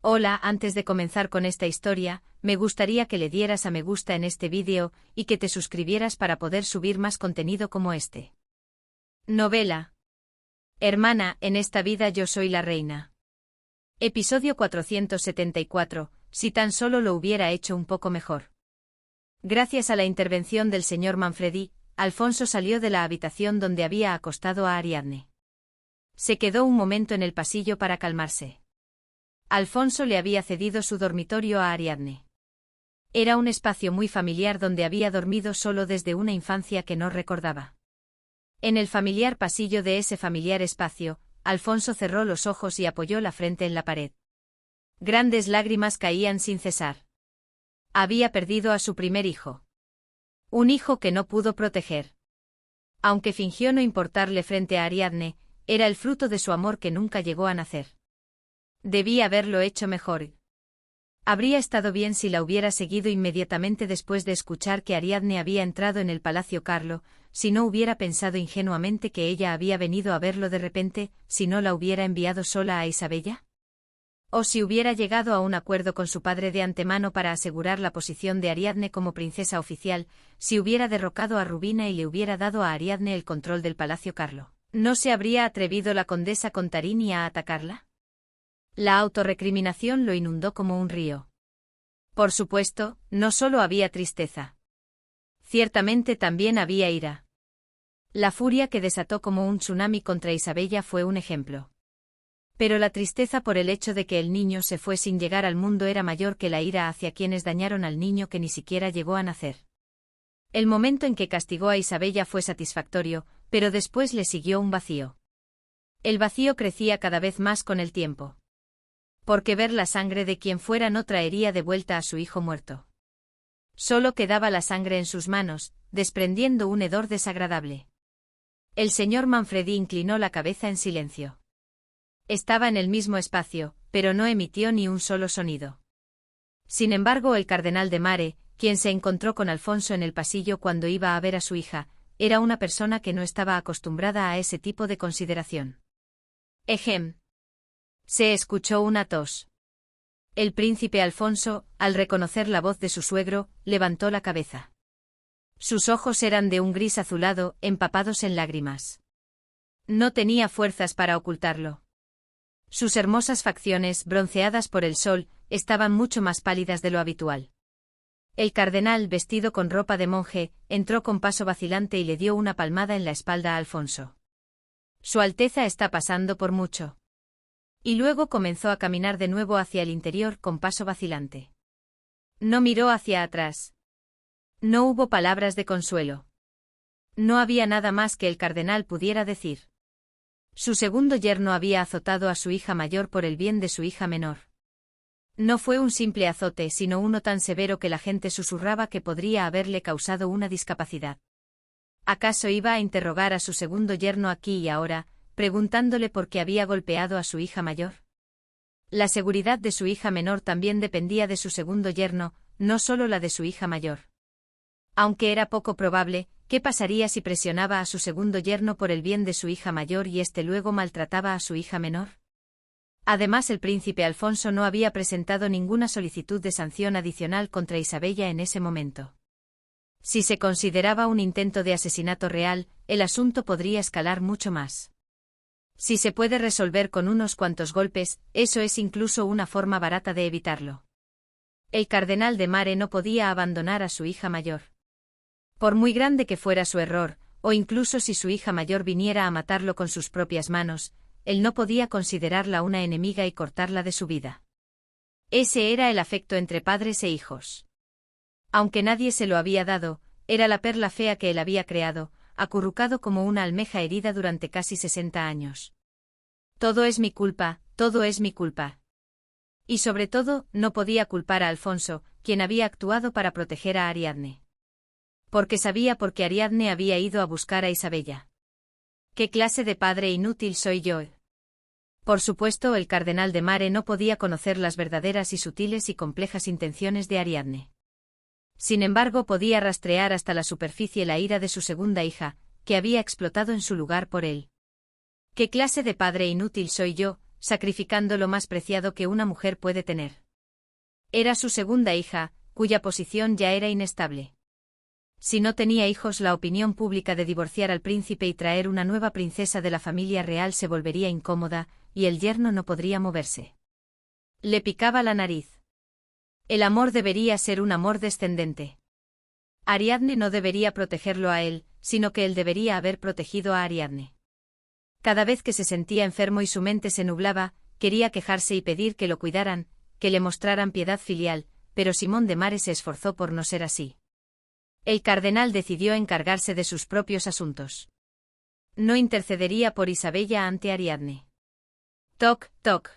Hola, antes de comenzar con esta historia, me gustaría que le dieras a me gusta en este vídeo y que te suscribieras para poder subir más contenido como este. Novela. Hermana, en esta vida yo soy la reina. Episodio 474, si tan solo lo hubiera hecho un poco mejor. Gracias a la intervención del señor Manfredi, Alfonso salió de la habitación donde había acostado a Ariadne. Se quedó un momento en el pasillo para calmarse. Alfonso le había cedido su dormitorio a Ariadne. Era un espacio muy familiar donde había dormido solo desde una infancia que no recordaba. En el familiar pasillo de ese familiar espacio, Alfonso cerró los ojos y apoyó la frente en la pared. Grandes lágrimas caían sin cesar. Había perdido a su primer hijo. Un hijo que no pudo proteger. Aunque fingió no importarle frente a Ariadne, era el fruto de su amor que nunca llegó a nacer. Debía haberlo hecho mejor. Habría estado bien si la hubiera seguido inmediatamente después de escuchar que Ariadne había entrado en el Palacio Carlo, si no hubiera pensado ingenuamente que ella había venido a verlo de repente, si no la hubiera enviado sola a Isabella. O si hubiera llegado a un acuerdo con su padre de antemano para asegurar la posición de Ariadne como princesa oficial, si hubiera derrocado a Rubina y le hubiera dado a Ariadne el control del Palacio Carlo, ¿no se habría atrevido la condesa Contarini a atacarla? La autorrecriminación lo inundó como un río. Por supuesto, no solo había tristeza. Ciertamente también había ira. La furia que desató como un tsunami contra Isabella fue un ejemplo. Pero la tristeza por el hecho de que el niño se fue sin llegar al mundo era mayor que la ira hacia quienes dañaron al niño que ni siquiera llegó a nacer. El momento en que castigó a Isabella fue satisfactorio, pero después le siguió un vacío. El vacío crecía cada vez más con el tiempo. Porque ver la sangre de quien fuera no traería de vuelta a su hijo muerto. Solo quedaba la sangre en sus manos, desprendiendo un hedor desagradable. El señor Manfredi inclinó la cabeza en silencio. Estaba en el mismo espacio, pero no emitió ni un solo sonido. Sin embargo, el cardenal de Mare, quien se encontró con Alfonso en el pasillo cuando iba a ver a su hija, era una persona que no estaba acostumbrada a ese tipo de consideración. Ejem. Se escuchó una tos. El príncipe Alfonso, al reconocer la voz de su suegro, levantó la cabeza. Sus ojos eran de un gris azulado, empapados en lágrimas. No tenía fuerzas para ocultarlo. Sus hermosas facciones, bronceadas por el sol, estaban mucho más pálidas de lo habitual. El cardenal, vestido con ropa de monje, entró con paso vacilante y le dio una palmada en la espalda a Alfonso. Su Alteza está pasando por mucho. Y luego comenzó a caminar de nuevo hacia el interior con paso vacilante. No miró hacia atrás. No hubo palabras de consuelo. No había nada más que el cardenal pudiera decir. Su segundo yerno había azotado a su hija mayor por el bien de su hija menor. No fue un simple azote, sino uno tan severo que la gente susurraba que podría haberle causado una discapacidad. ¿Acaso iba a interrogar a su segundo yerno aquí y ahora, preguntándole por qué había golpeado a su hija mayor? La seguridad de su hija menor también dependía de su segundo yerno, no solo la de su hija mayor. Aunque era poco probable, ¿qué pasaría si presionaba a su segundo yerno por el bien de su hija mayor y éste luego maltrataba a su hija menor? Además, el príncipe Alfonso no había presentado ninguna solicitud de sanción adicional contra Isabella en ese momento. Si se consideraba un intento de asesinato real, el asunto podría escalar mucho más. Si se puede resolver con unos cuantos golpes, eso es incluso una forma barata de evitarlo. El cardenal de Mare no podía abandonar a su hija mayor. Por muy grande que fuera su error, o incluso si su hija mayor viniera a matarlo con sus propias manos, él no podía considerarla una enemiga y cortarla de su vida. Ese era el afecto entre padres e hijos. Aunque nadie se lo había dado, era la perla fea que él había creado, acurrucado como una almeja herida durante casi 60 años. Todo es mi culpa, todo es mi culpa. Y sobre todo, no podía culpar a Alfonso, quien había actuado para proteger a Ariadne. Porque sabía por qué Ariadne había ido a buscar a Isabella. ¿Qué clase de padre inútil soy yo? Por supuesto, el cardenal de Mare no podía conocer las verdaderas y sutiles y complejas intenciones de Ariadne. Sin embargo, podía rastrear hasta la superficie la ira de su segunda hija, que había explotado en su lugar por él. ¿Qué clase de padre inútil soy yo, sacrificando lo más preciado que una mujer puede tener. Era su segunda hija, cuya posición ya era inestable. Si no tenía hijos, la opinión pública de divorciar al príncipe y traer una nueva princesa de la familia real se volvería incómoda, y el yerno no podría moverse. Le picaba la nariz. El amor debería ser un amor descendente. Ariadne no debería protegerlo a él, sino que él debería haber protegido a Ariadne. Cada vez que se sentía enfermo y su mente se nublaba, quería quejarse y pedir que lo cuidaran, que le mostraran piedad filial, pero Simón de Mare se esforzó por no ser así. El cardenal decidió encargarse de sus propios asuntos. No intercedería por Isabella ante Ariadne. Toc, toc.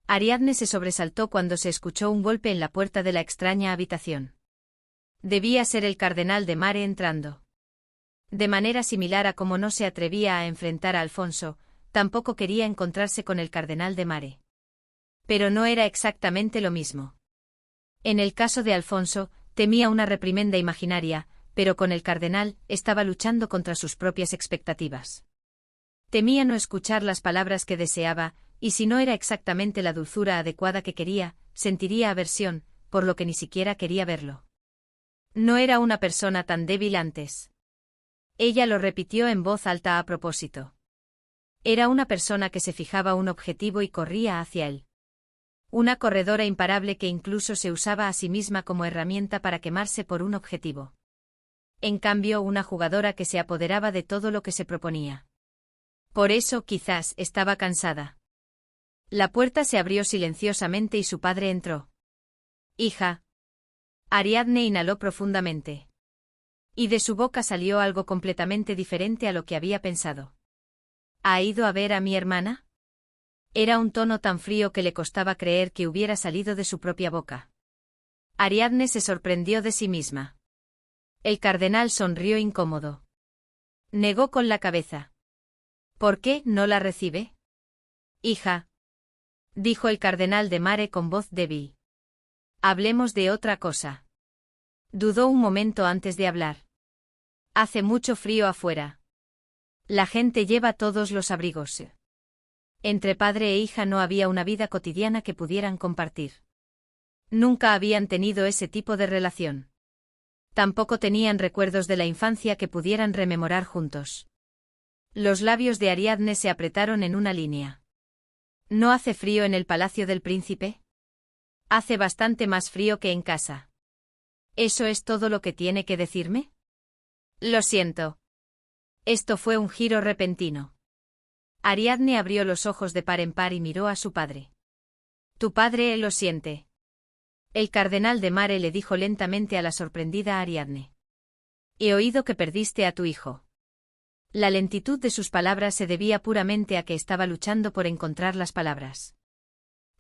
Ariadne se sobresaltó cuando se escuchó un golpe en la puerta de la extraña habitación. Debía ser el cardenal de Mare entrando. De manera similar a como no se atrevía a enfrentar a Alfonso, tampoco quería encontrarse con el cardenal de Mare. Pero no era exactamente lo mismo. En el caso de Alfonso, temía una reprimenda imaginaria, pero con el cardenal estaba luchando contra sus propias expectativas. Temía no escuchar las palabras que deseaba, y si no era exactamente la dulzura adecuada que quería, sentiría aversión, por lo que ni siquiera quería verlo. No era una persona tan débil antes. Ella lo repitió en voz alta a propósito. Era una persona que se fijaba un objetivo y corría hacia él. Una corredora imparable que incluso se usaba a sí misma como herramienta para quemarse por un objetivo. En cambio, una jugadora que se apoderaba de todo lo que se proponía. Por eso, quizás, estaba cansada. La puerta se abrió silenciosamente y su padre entró. Hija. Ariadne inhaló profundamente. Y de su boca salió algo completamente diferente a lo que había pensado. ¿Ha ido a ver a mi hermana? Era un tono tan frío que le costaba creer que hubiera salido de su propia boca. Ariadne se sorprendió de sí misma. El cardenal sonrió incómodo. Negó con la cabeza. ¿Por qué no la recibe? Hija. Dijo el cardenal de Mare con voz débil. Hablemos de otra cosa. Dudó un momento antes de hablar. Hace mucho frío afuera. La gente lleva todos los abrigos. Entre padre e hija no había una vida cotidiana que pudieran compartir. Nunca habían tenido ese tipo de relación. Tampoco tenían recuerdos de la infancia que pudieran rememorar juntos. Los labios de Ariadne se apretaron en una línea. ¿No hace frío en el palacio del príncipe? Hace bastante más frío que en casa. ¿Eso es todo lo que tiene que decirme? Lo siento. Esto fue un giro repentino. Ariadne abrió los ojos de par en par y miró a su padre. Tu padre lo siente. El cardenal de Mare le dijo lentamente a la sorprendida Ariadne. He oído que perdiste a tu hijo. La lentitud de sus palabras se debía puramente a que estaba luchando por encontrar las palabras.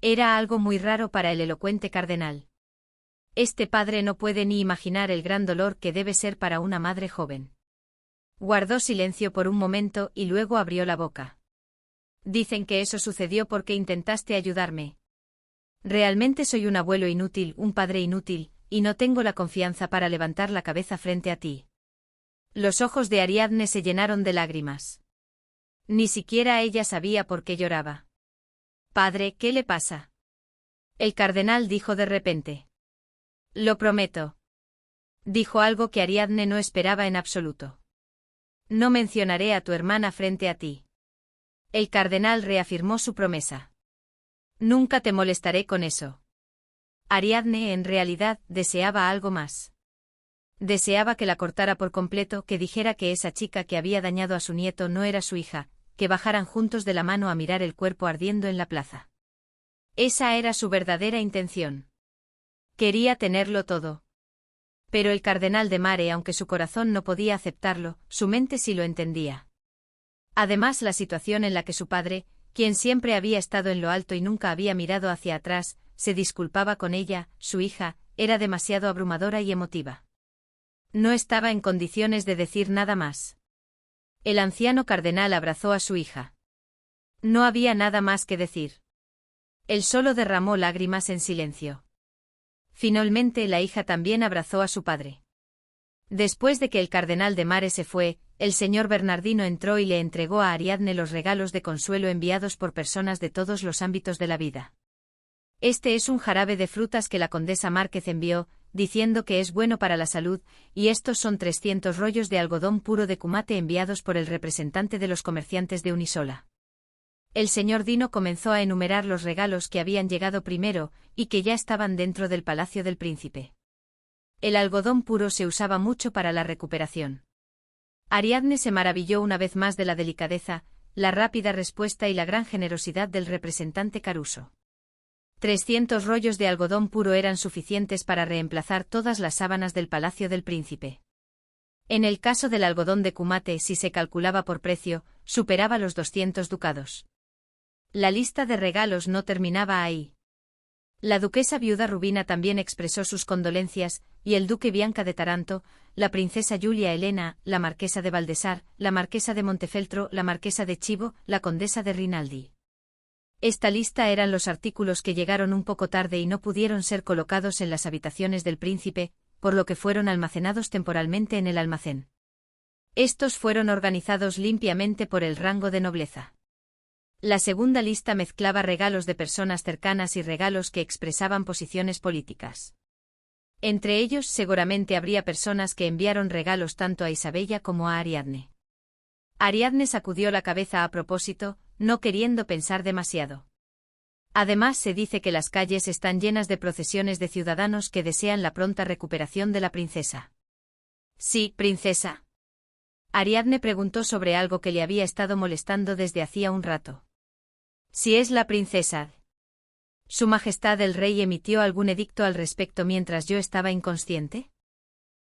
Era algo muy raro para el elocuente cardenal. Este padre no puede ni imaginar el gran dolor que debe ser para una madre joven. Guardó silencio por un momento y luego abrió la boca. Dicen que eso sucedió porque intentaste ayudarme. Realmente soy un abuelo inútil, un padre inútil, y no tengo la confianza para levantar la cabeza frente a ti. Los ojos de Ariadne se llenaron de lágrimas. Ni siquiera ella sabía por qué lloraba. Padre, ¿qué le pasa? El cardenal dijo de repente. Lo prometo. Dijo algo que Ariadne no esperaba en absoluto. No mencionaré a tu hermana frente a ti. El cardenal reafirmó su promesa. Nunca te molestaré con eso. Ariadne en realidad deseaba algo más. Deseaba que la cortara por completo, que dijera que esa chica que había dañado a su nieto no era su hija, que bajaran juntos de la mano a mirar el cuerpo ardiendo en la plaza. Esa era su verdadera intención. Quería tenerlo todo. Pero el cardenal de Mare, aunque su corazón no podía aceptarlo, su mente sí lo entendía. Además, la situación en la que su padre, quien siempre había estado en lo alto y nunca había mirado hacia atrás, se disculpaba con ella, su hija, era demasiado abrumadora y emotiva. No estaba en condiciones de decir nada más. El anciano cardenal abrazó a su hija. No había nada más que decir. Él solo derramó lágrimas en silencio. Finalmente la hija también abrazó a su padre. Después de que el cardenal de Mare se fue, El señor Bernardino entró y le entregó a Ariadne los regalos de consuelo enviados por personas de todos los ámbitos de la vida. Este es un jarabe de frutas que la condesa Márquez envió, diciendo que es bueno para la salud, y estos son 300 rollos de algodón puro de Cumate enviados por el representante de los comerciantes de Unisola. El señor Dino comenzó a enumerar los regalos que habían llegado primero, y que ya estaban dentro del palacio del príncipe. El algodón puro se usaba mucho para la recuperación. Ariadne se maravilló una vez más de la delicadeza, la rápida respuesta y la gran generosidad del representante Caruso. 300 rollos de algodón puro eran suficientes para reemplazar todas las sábanas del palacio del príncipe. En el caso del algodón de Cumate, si se calculaba por precio, superaba los 200 ducados. La lista de regalos no terminaba ahí. La duquesa viuda Rubina también expresó sus condolencias, y el duque Bianca de Taranto, la princesa Julia Elena, la marquesa de Valdesar, la marquesa de Montefeltro, la marquesa de Chivo, la condesa de Rinaldi. Esta lista eran los artículos que llegaron un poco tarde y no pudieron ser colocados en las habitaciones del príncipe, por lo que fueron almacenados temporalmente en el almacén. Estos fueron organizados limpiamente por el rango de nobleza. La segunda lista mezclaba regalos de personas cercanas y regalos que expresaban posiciones políticas. Entre ellos seguramente habría personas que enviaron regalos tanto a Isabella como a Ariadne. Ariadne sacudió la cabeza a propósito, no queriendo pensar demasiado. Además se dice que las calles están llenas de procesiones de ciudadanos que desean la pronta recuperación de la princesa. Sí, princesa. Ariadne preguntó sobre algo que le había estado molestando desde hacía un rato. Si es la princesa. ¿Su Majestad el Rey emitió algún edicto al respecto mientras yo estaba inconsciente?